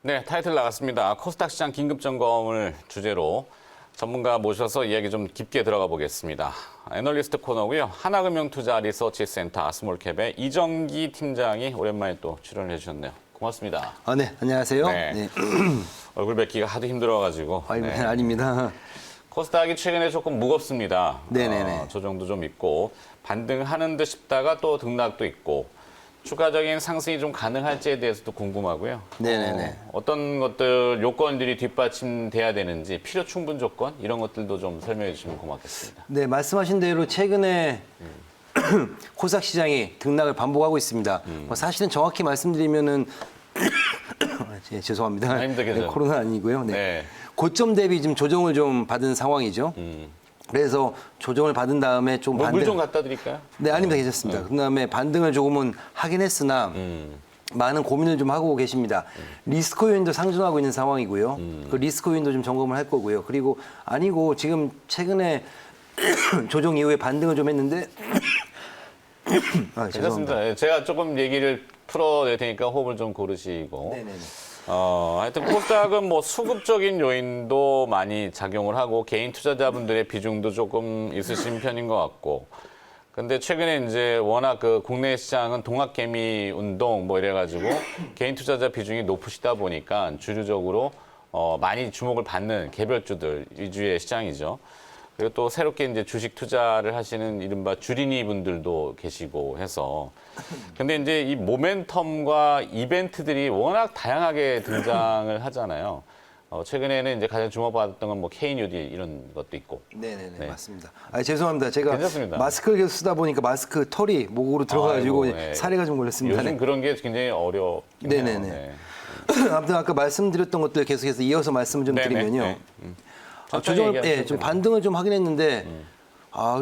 네, 타이틀 나갔습니다. 코스닥 시장 긴급 점검을 주제로 전문가 모셔서 이야기 좀 깊게 들어가 보겠습니다. 애널리스트 코너고요. 하나금융투자 리서치센터 아스몰캡의 이정기 팀장이 오랜만에 또 출연을 해주셨네요. 고맙습니다. 네, 안녕하세요. 네. 네. 얼굴 뵙기가 하도 힘들어가지고. 네. 아닙니다. 코스닥이 최근에 조금 무겁습니다. 네네네. 조정도 좀 있고 반등하는 듯 싶다가 또 등락도 있고 추가적인 상승이 좀 가능할지에 대해서도 궁금하고요. 네네네. 어떤 것들 요건들이 뒷받침돼야 되는지 필요 충분 조건 이런 것들도 좀 설명해 주시면 고맙겠습니다. 네, 말씀하신 대로 최근에 코스닥 시장이 등락을 반복하고 있습니다. 사실은 정확히 말씀드리면은 죄송합니다. 아닙니다, 네, 괜찮아요. 코로나 아니고요. 네. 네. 고점 대비 지금 조정을 좀 받은 상황이죠. 그래서 조정을 받은 다음에 좀 물 좀 갖다 드릴까요? 네, 아닙니다. 괜찮습니다. 그다음에 반등을 조금은 하긴 했으나 많은 고민을 좀 하고 계십니다. 리스크 요인도 상존하고 있는 상황이고요. 그 리스크 요인도 좀 점검을 할 거고요. 그리고 아니고 지금 최근에 조정 이후에 반등을 좀 했는데 죄송합니다. 괜찮습니다. 예, 제가 조금 얘기를 풀어낼 테니까 호흡을 좀 고르시고. 네네네. 하여튼 코스닥은 뭐 수급적인 요인도 많이 작용을 하고 개인 투자자분들의 비중도 조금 있으신 편인 것 같고. 근데 최근에 이제 워낙 그 국내 시장은 동학개미 운동 뭐 이래가지고 개인 투자자 비중이 높으시다 보니까 주류적으로 많이 주목을 받는 개별주들 위주의 시장이죠. 그리고 또 새롭게 이제 주식 투자를 하시는 이른바 주린이 분들도 계시고 해서. 근데 이제 이 모멘텀과 이벤트들이 워낙 다양하게 등장을 하잖아요. 최근에는 이제 가장 주목받았던 건 뭐 K뉴딜 이런 것도 있고. 네네네. 네. 맞습니다. 죄송합니다. 제가 괜찮습니다. 마스크를 계속 쓰다 보니까 마스크 털이 목으로 들어가지고 아이고, 네. 사례가 좀 걸렸습니다. 요즘 네. 그런 게 굉장히 어렵긴 해요. 네네네. 네. 아무튼 아까 말씀드렸던 것들 계속해서 이어서 말씀을 좀 네네. 드리면요. 네. 조정, 얘기하셔도 좀 됩니다. 반등을 좀 하긴 했는데,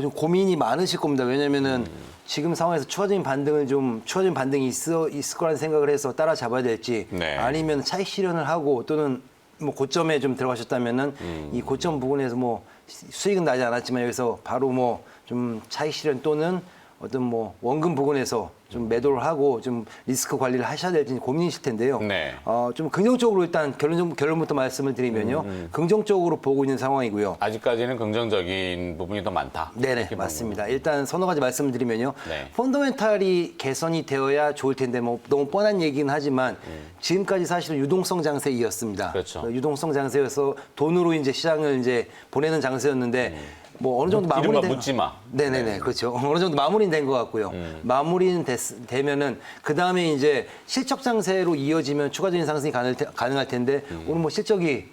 좀 고민이 많으실 겁니다. 왜냐면은 지금 상황에서 추가적인 반등이 있을 거라는 생각을 해서 따라잡아야 될지, 네. 아니면 차익 실현을 하고 또는 뭐 고점에 좀 들어가셨다면은 이 고점 부분에서 뭐 수익은 나지 않았지만 여기서 바로 뭐 좀 차익 실현 또는 어떤 뭐 원금 부분에서 좀 매도를 하고 좀 리스크 관리를 하셔야 될지 고민이실 텐데요. 네. 좀 긍정적으로 일단 결론부터 말씀을 드리면요. 긍정적으로 보고 있는 상황이고요. 아직까지는 긍정적인 부분이 더 많다. 네네, 이렇게 맞습니다. 일단 서너 가지 말씀을 드리면요. 네. 펀더멘탈이 개선이 되어야 좋을 텐데 뭐 너무 뻔한 얘기는 하지만 지금까지 사실은 유동성 장세이었습니다. 그렇죠. 유동성 장세여서 돈으로 이제 시장을 이제 보내는 장세였는데 뭐 어느 정도 이른바 마무리된 묻지마. 네네네, 그렇죠. 어느 정도 마무리는 된 것 같고요. 마무리는 되면은 그 다음에 이제 실적 장세로 이어지면 추가적인 상승이 가능할 텐데 오늘 뭐 실적이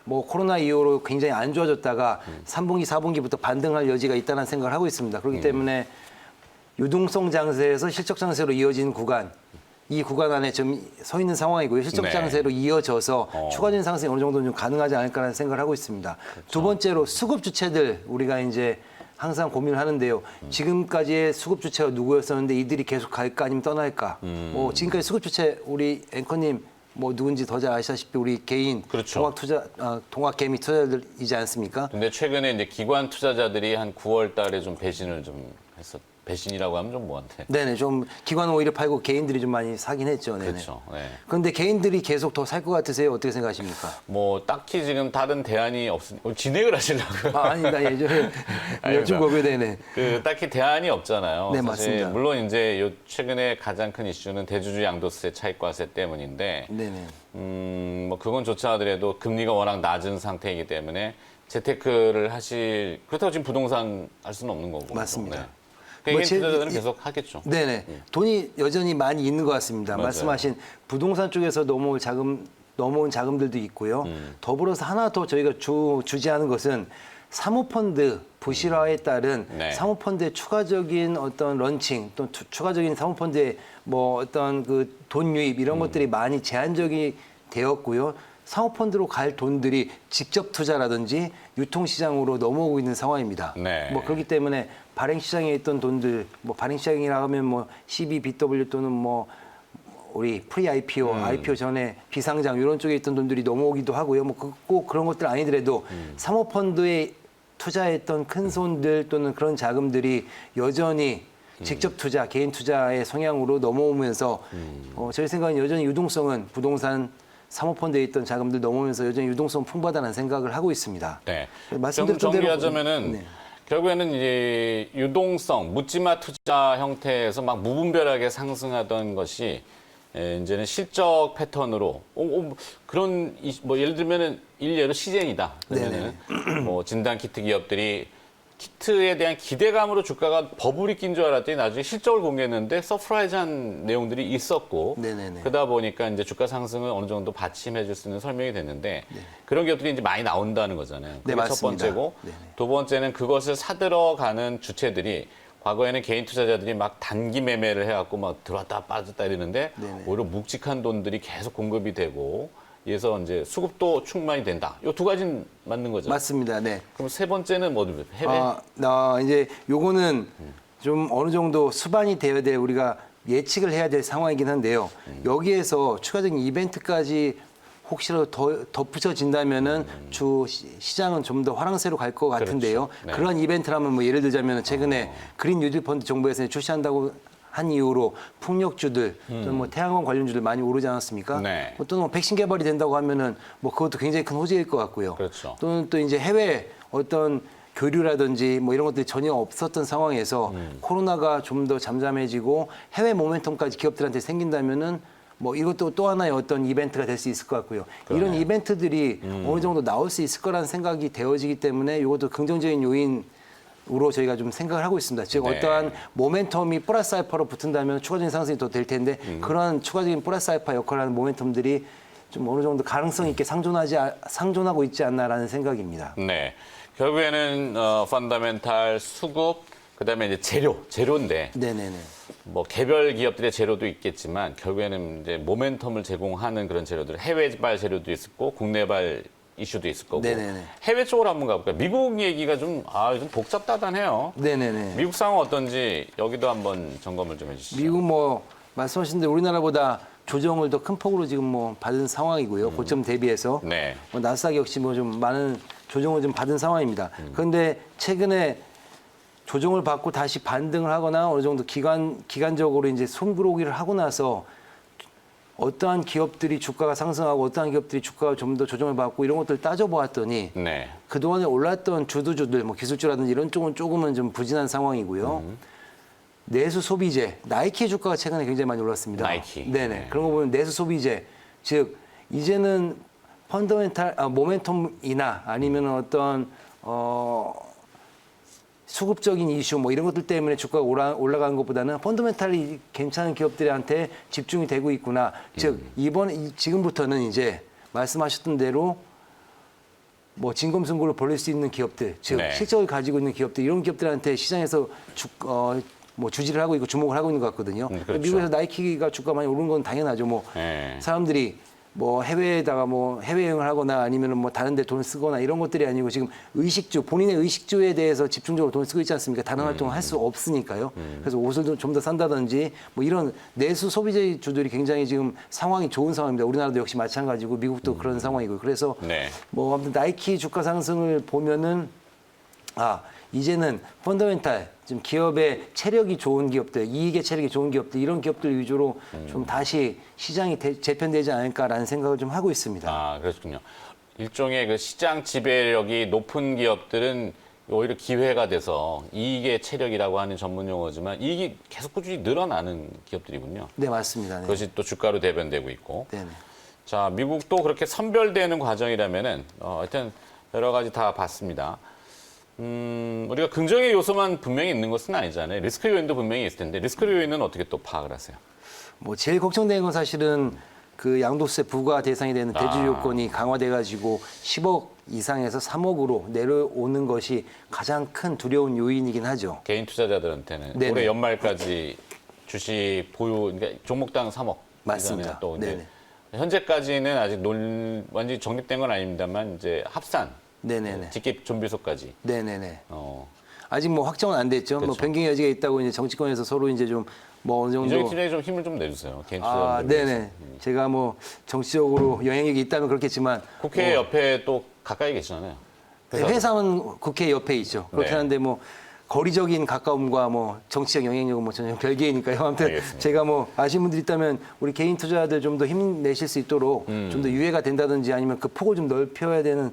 뭐 코로나 이후로 굉장히 안 좋아졌다가 3분기, 4분기부터 반등할 여지가 있다는 생각을 하고 있습니다. 그렇기 때문에 유동성 장세에서 실적 장세로 이어진 구간, 이 구간 안에 좀 서 있는 상황이고요. 실적 네. 장세로 이어져서 추가적인 상승이 어느 정도는 좀 가능하지 않을까라는 생각을 하고 있습니다. 두 번째로 수급 주체들 우리가 이제 항상 고민을 하는데요. 지금까지의 수급 주체가 누구였었는데 이들이 계속 갈까 아니면 떠날까? 뭐 지금까지 수급 주체 우리 앵커님 뭐 누군지 더 잘 아시다시피 우리 개인 그렇죠. 동학개미 투자자들이지 않습니까? 근데 최근에 이제 기관 투자자들이 한 9월 달에 좀 배신을 좀 했었. 배신이라고 하면 좀 뭐한테. 네네, 좀 기관은 오히려 팔고 개인들이 좀 많이 사긴 했죠. 네네. 그렇죠. 네. 그런데 개인들이 계속 더 살 것 같으세요? 어떻게 생각하십니까? 뭐 딱히 지금 다른 대안이 없으니까 진행을 하시려고요. 아닙니다. 예전에 여쭈 거고요. 네네. 그 딱히 대안이 없잖아요. 네, 사실 맞습니다. 물론 이제 요 최근에 가장 큰 이슈는 대주주 양도세 차익과세 때문인데 네네. 뭐 그건조차 하더라도 금리가 워낙 낮은 상태이기 때문에 재테크를 하실 그렇다고 지금 부동산 할 수는 없는 거고. 맞습니다. 네. 개인 뭐 투자자들은 계속 하겠죠. 네네. 돈이 여전히 많이 있는 것 같습니다. 맞아요. 말씀하신 부동산 쪽에서 넘어온 자금들도 있고요. 더불어서 하나 더 저희가 주지하는 것은 사모펀드 부실화에 따른 네. 사모펀드의 추가적인 어떤 런칭 또 추가적인 사모펀드의 뭐 어떤 그 돈 유입 이런 것들이 많이 제한적이 되었고요. 사모펀드로 갈 돈들이 직접 투자라든지 유통시장으로 넘어오고 있는 상황입니다. 네. 뭐 그렇기 때문에 발행시장에 있던 돈들, 뭐 발행시장이라 하면 뭐 CBBW 또는 뭐 우리 프리 IPO, IPO 전에 비상장 이런 쪽에 있던 돈들이 넘어오기도 하고요. 뭐 꼭 그런 것들 아니더라도 사모펀드에 투자했던 큰 손들 또는 그런 자금들이 여전히 직접 투자, 개인 투자의 성향으로 넘어오면서 저희 생각은 여전히 유동성은 부동산 사모펀드에 있던 자금들 넘어오면서 여전히 유동성 풍부하다는 생각을 하고 있습니다. 네. 좀 말씀드렸던 대로 정리하자면은 네. 결국에는 이제 유동성, 묻지마 투자 형태에서 막 무분별하게 상승하던 것이 이제는 실적 패턴으로 그런 뭐 예를 들면은 일례로 시젠이다. 그러면은 뭐 진단 키트 기업들이 키트에 대한 기대감으로 주가가 버블이 낀 줄 알았더니 나중에 실적을 공개했는데 서프라이즈한 내용들이 있었고 네네네. 그러다 보니까 이제 주가 상승을 어느 정도 받침해 줄 수 있는 설명이 됐는데 그런 기업들이 이제 많이 나온다는 거잖아요. 그게 네, 첫 맞습니다. 번째고 네네. 두 번째는 그것을 사들어가는 주체들이 과거에는 개인 투자자들이 막 단기 매매를 해갖고 막 들어왔다 빠졌다 이러는데 네네. 오히려 묵직한 돈들이 계속 공급이 되고 이래서 이제 수급도 충만이 된다. 이 두 가지는 맞는 거죠. 맞습니다. 네. 그럼 세 번째는 뭐 해외? 이제 요거는 좀 어느 정도 수반이 되어야 될 우리가 예측을 해야 될 상황이긴 한데요. 여기에서 추가적인 이벤트까지 혹시라도 더 덧붙여진다면은 시장은 좀 더 화랑세로 갈 것 같은데요. 그렇죠. 네. 그런 이벤트라면 뭐 예를 들자면 최근에 그린 뉴딜 펀드 정부에서 출시한다고 한 이후로 풍력주들 또는 뭐 태양광 관련주들 많이 오르지 않았습니까? 네. 또는 뭐 백신 개발이 된다고 하면은 뭐 그것도 굉장히 큰 호재일 것 같고요. 그렇죠. 또는 또 이제 해외 어떤 교류라든지 뭐 이런 것들이 전혀 없었던 상황에서 코로나가 좀 더 잠잠해지고 해외 모멘텀까지 기업들한테 생긴다면은 뭐 이것도 또 하나의 어떤 이벤트가 될 수 있을 것 같고요. 이런 이벤트들이 어느 정도 나올 수 있을 거라는 생각이 되어지기 때문에 이것도 긍정적인 요인으로 저희가 좀 생각을 하고 있습니다. 즉 네. 어떠한 모멘텀이 플러스 알파로 붙은다면 추가적인 상승이 더 될 텐데 그러한 추가적인 플러스 알파 역할을 하는 모멘텀들이 좀 어느 정도 가능성 있게 상존하고 있지 않나라는 생각입니다. 네. 결국에는 펀더멘탈 수급 그다음에 이제 재료인데 네네네. 뭐 개별 기업들의 재료도 있겠지만 결국에는 이제 모멘텀을 제공하는 그런 재료들 해외발 재료도 있었고 국내발 이슈도 있을 거고 네네네. 해외 쪽으로 한번 가볼까요? 미국 얘기가 좀 복잡다단해요. 네네네. 미국 상황 어떤지 여기도 한번 점검을 좀 해주시죠. 미국 뭐 말씀하신 대로 우리나라보다 조정을 더 큰 폭으로 지금 뭐 받은 상황이고요. 고점 대비해서 네. 뭐 나스닥 역시 뭐 좀 많은 조정을 좀 받은 상황입니다. 그런데 최근에 조정을 받고 다시 반등을 하거나 어느 정도 기간적으로 이제 손브로기를 하고 나서 어떠한 기업들이 주가가 상승하고 어떠한 기업들이 주가가 좀 더 조정을 받고 이런 것들을 따져보았더니 네. 그동안에 올랐던 주도주들, 뭐 기술주라든지 이런 쪽은 조금은 좀 부진한 상황이고요. 내수 소비재, 나이키 주가가 최근에 굉장히 많이 올랐습니다. 나이키. 네네. 네. 그런 거 보면 내수 소비재, 즉 이제는 모멘텀이나 아니면 어떤 수급적인 이슈 뭐 이런 것들 때문에 주가가 올라간 것보다는 펀더멘탈이 괜찮은 기업들한테 집중이 되고 있구나. 즉 지금부터는 이제 말씀하셨던 대로 뭐 진검승부를 벌일 수 있는 기업들, 즉 네. 실적을 가지고 있는 기업들 이런 기업들한테 시장에서 뭐 주지를 하고 있고 주목을 하고 있는 것 같거든요. 그렇죠. 미국에서 나이키가 주가 많이 오른 건 당연하죠. 뭐 네. 사람들이 뭐 해외에다가 뭐 해외여행을 하거나 아니면은 뭐 다른 데 돈을 쓰거나 이런 것들이 아니고 지금 본인의 의식주에 대해서 집중적으로 돈을 쓰고 있지 않습니까? 다른 활동을 할 수 없으니까요. 그래서 옷을 좀 더 산다든지 뭐 이런 내수 소비재주들이 굉장히 지금 상황이 좋은 상황입니다. 우리나라도 역시 마찬가지고 미국도 그런 상황이고요. 그래서 네. 뭐 아무튼 나이키 주가 상승을 보면은 이제는 펀더멘탈 지금 기업의 체력이 좋은 기업들, 이익의 체력이 좋은 기업들 이런 기업들 위주로 좀 다시 시장이 재편되지 않을까라는 생각을 좀 하고 있습니다. 아, 그렇군요. 일종의 그 시장 지배력이 높은 기업들은 오히려 기회가 돼서 이익의 체력이라고 하는 전문 용어지만 이익이 계속 꾸준히 늘어나는 기업들이군요. 네, 맞습니다. 네. 그것이 또 주가로 대변되고 있고. 네네. 자, 미국도 그렇게 선별되는 과정이라면은 하여튼 여러 가지 다 봤습니다. 우리가 긍정의 요소만 분명히 있는 것은 아니잖아요. 리스크 요인도 분명히 있을 텐데 리스크 요인은 어떻게 또 파악을 하세요? 뭐 제일 걱정되는 건 사실은 그 양도세 부과 대상이 되는 대주 요건이 강화돼가지고 10억 이상에서 3억으로 내려오는 것이 가장 큰 두려운 요인이긴 하죠. 개인 투자자들한테는 네네. 올해 연말까지 주식 보유, 그러니까 종목당 3억. 맞습니다. 또 이제 네네. 현재까지는 아직 완전히 정립된 건 아닙니다만 이제 합산, 네네네. 직계 좀비소까지. 네네네. 어, 아직 뭐 확정은 안 됐죠. 뭐 그렇죠. 변경의 여지가 있다고 이제 정치권에서 서로 이제 좀 뭐 어느 정도 이정희 팀장이 좀 힘을 좀 내주세요. 개인 투자자들. 네네. 제가 뭐 정치적으로 영향력이 있다면 그렇겠지만 국회 옆에 또 가까이 계시잖아요. 회사는 국회 옆에 있죠. 그렇긴 네. 한데 뭐 거리적인 가까움과 뭐 정치적 영향력은 뭐 전혀 별개이니까요. 아무튼 알겠습니다. 제가 뭐 아시는 분들 있다면 우리 개인 투자자들 좀 더 힘내실 수 있도록 좀 더 유예가 된다든지 아니면 그 폭을 좀 넓혀야 되는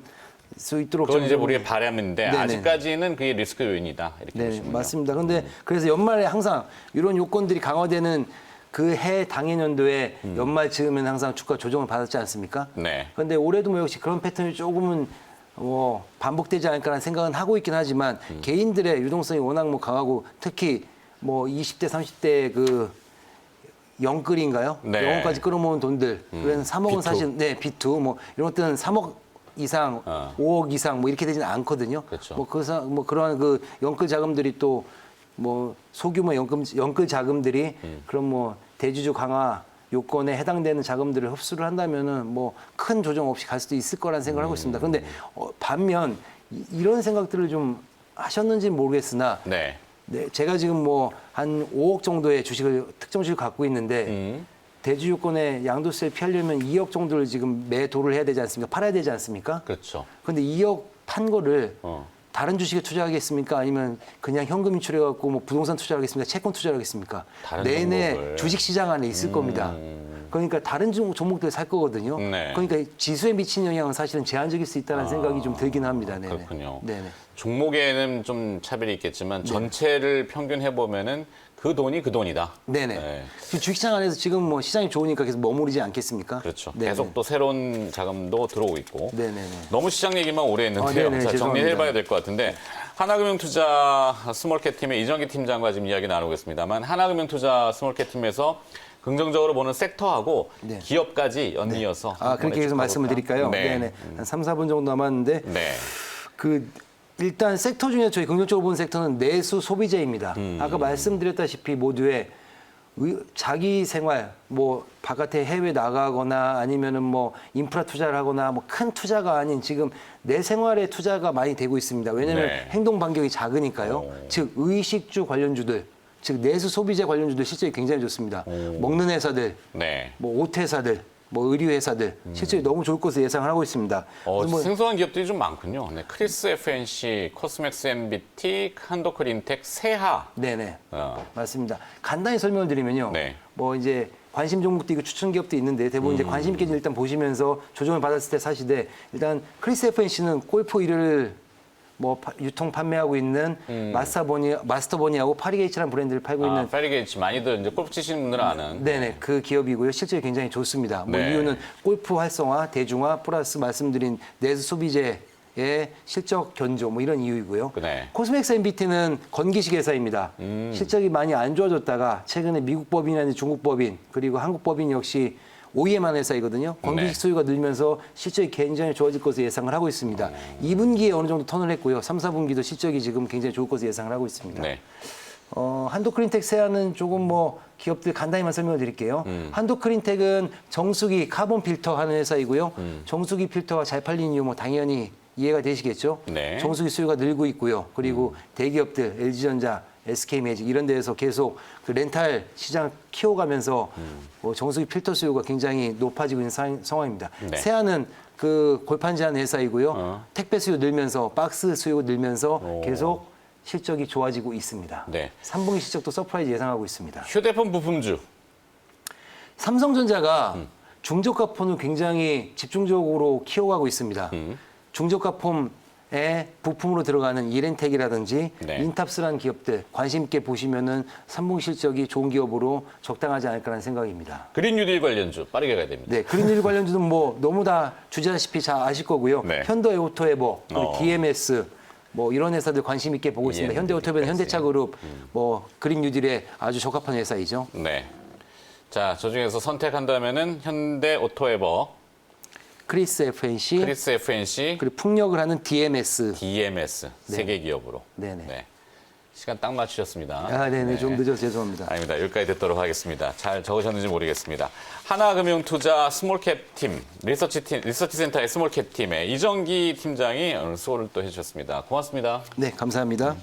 수 있도록 그건 이제 좀 우리의 바람인데 네네. 아직까지는 그게 리스크 요인이다. 이렇게 네, 보시면요. 맞습니다. 근데 그래서 연말에 항상 이런 요건들이 강화되는 그 해 당해년도에 연말 즈음엔 항상 주가 조정을 받았지 않습니까? 네. 근데 올해도 뭐 역시 그런 패턴이 조금은 뭐 반복되지 않을까라는 생각은 하고 있긴 하지만 개인들의 유동성이 워낙 뭐 강하고 특히 뭐 20대, 30대 그 영끌인가요? 네. 영혼까지 끌어모은 돈들. 그래서 3억은 B2. 사실 네, B2 뭐 이런 것들은 3억 이상, 5억 이상 뭐 이렇게 되지는 않거든요. 그렇죠. 뭐 그러한 그 연끌 자금들이 또 뭐 소규모 연끌 자금들이 그런 뭐 대주주 강화 요건에 해당되는 자금들을 흡수를 한다면은 뭐 큰 조정 없이 갈 수도 있을 거라는 생각을 하고 있습니다. 그런데 반면 이런 생각들을 좀 하셨는지는 모르겠으나 네. 네, 제가 지금 뭐 한 5억 정도의 주식을 특정 주식을 갖고 있는데 대주 요건에 양도세를 피하려면 2억 정도를 지금 매도를 해야 되지 않습니까? 팔아야 되지 않습니까? 그렇죠. 근데 2억 판 거를 어. 다른 주식에 투자하겠습니까? 아니면 그냥 현금 인출해갖고 뭐 부동산 투자하겠습니까? 채권 투자하겠습니까? 다른 내내 종목을. 주식 시장 안에 있을 겁니다. 그러니까 다른 종목들 살 거거든요. 네. 그러니까 지수에 미치는 영향은 사실은 제한적일 수 있다는 생각이 좀 들긴 합니다. 네네. 그렇군요. 네네. 종목에는 좀 차별이 있겠지만 전체를 평균해 보면은 그 돈이 그 돈이다. 네네. 네. 지금 주식시장 안에서 지금 뭐 시장이 좋으니까 계속 머무르지 않겠습니까? 그렇죠. 네네. 계속 또 새로운 자금도 들어오고 있고. 네네네. 너무 시장 얘기만 오래 했는데요. 네네, 자, 죄송합니다. 정리해봐야 될 것 같은데 하나금융투자 스몰캡 팀의 이정기 팀장과 지금 이야기 나누겠습니다만 하나금융투자 스몰캡 팀에서 긍정적으로 보는 섹터하고 네. 기업까지 연이어서 그렇게 해서 말씀을 드릴까요? 네. 네네. 한 3, 4분 정도 남았는데 네. 그 일단 섹터 중에 저희 긍정적으로 보는 섹터는 내수 소비재입니다. 아까 말씀드렸다시피 모두의 자기 생활, 뭐 바깥에 해외 나가거나 아니면은 뭐 인프라 투자를 하거나 뭐 큰 투자가 아닌 지금 내 생활에 투자가 많이 되고 있습니다. 왜냐하면 네. 행동 반경이 작으니까요. 즉 의식주 관련주들, 즉 내수 소비재 관련주들 실적이 굉장히 좋습니다. 먹는 회사들, 네. 뭐 옷 회사들, 뭐 의류 회사들 실적이 너무 좋을 것으로 예상을 하고 있습니다. 그래서 뭐 생소한 기업들이 좀 많군요. 네. 크리스 FNC, 코스맥스 MBT, 한도크린텍, 세하. 네네. 어. 맞습니다. 간단히 설명을 드리면요. 네. 뭐 이제 관심 종목도 있고 추천 기업도 있는데 대부분 이제 관심 있게 일단 보시면서 조정을 받았을 때 사시되 일단 크리스 FNC는 골프 의류를 뭐 유통 판매하고 있는 마스터보니하고 파리게이츠라는 브랜드를 팔고 있는 파리게이츠 많이들 이제 골프 치시는 분들은 아는. 네네 그 기업이고요. 실적이 굉장히 좋습니다. 뭐 네. 이유는 골프 활성화, 대중화 플러스 말씀드린 내수 소비재의 실적 견조 뭐 이런 이유이고요. 네. 코스맥스 MBT는 건기식 회사입니다. 실적이 많이 안 좋아졌다가 최근에 미국 법인이나 중국 법인 그리고 한국 법인 역시 OEM한 회사이거든요. 건기식 네. 수요가 늘면서 실적이 굉장히 좋아질 것으로 예상을 하고 있습니다. 2분기에 어느 정도 턴을 했고요. 3, 4분기도 실적이 지금 굉장히 좋을 것으로 예상을 하고 있습니다. 네. 한도크린텍 세아는 조금 뭐 기업들 간단히만 설명을 드릴게요. 한도크린텍은 정수기 카본 필터 하는 회사이고요. 정수기 필터가 잘 팔린 이유 뭐 당연히 이해가 되시겠죠. 네. 정수기 수요가 늘고 있고요. 그리고 대기업들 LG전자, SK매직 이런 데에서 계속 그 렌탈 시장 키워가면서 뭐 정수기 필터 수요가 굉장히 높아지고 있는 상황입니다. 네. 세아는 그 골판 제한 회사이고요. 택배 수요 늘면서 박스 수요 늘면서 계속 실적이 좋아지고 있습니다. 네. 3분기 실적도 서프라이즈 예상하고 있습니다. 휴대폰 부품주. 삼성전자가 중저가 폰을 굉장히 집중적으로 키워가고 있습니다. 중저가 폰에 부품으로 들어가는 이렌텍이라든지 네. 인탑스라는 기업들 관심 있게 보시면은 3분기 실적이 좋은 기업으로 적당하지 않을까라는 생각입니다. 그린 뉴딜 관련주 빠르게 가야 됩니다. 네, 그린일 관련주는 뭐 너무 다 주제다시피 잘 아실 거고요. 네. 현대오토에버, 그리고 DMS 뭐 이런 회사들 관심 있게 보고 있습니다. EMD 현대오토에버는 까지. 현대차그룹, 뭐 그린 뉴딜에 아주 적합한 회사이죠. 네. 자, 저 중에서 선택한다면은 현대 오토에버, 크리스 FNC, 크리스 FNC, 그리고 풍력을 하는 DMS. DMS 세 개 기업으로. 네네. 네. 시간 딱 맞추셨습니다. 아, 네네. 좀 늦어서 죄송합니다. 아닙니다. 여기까지 듣도록 하겠습니다. 잘 적으셨는지 모르겠습니다. 하나금융투자 스몰캡 팀, 리서치센터의 스몰캡 팀의 이정기 팀장이 오늘 수고를 또 해주셨습니다. 고맙습니다. 네, 감사합니다.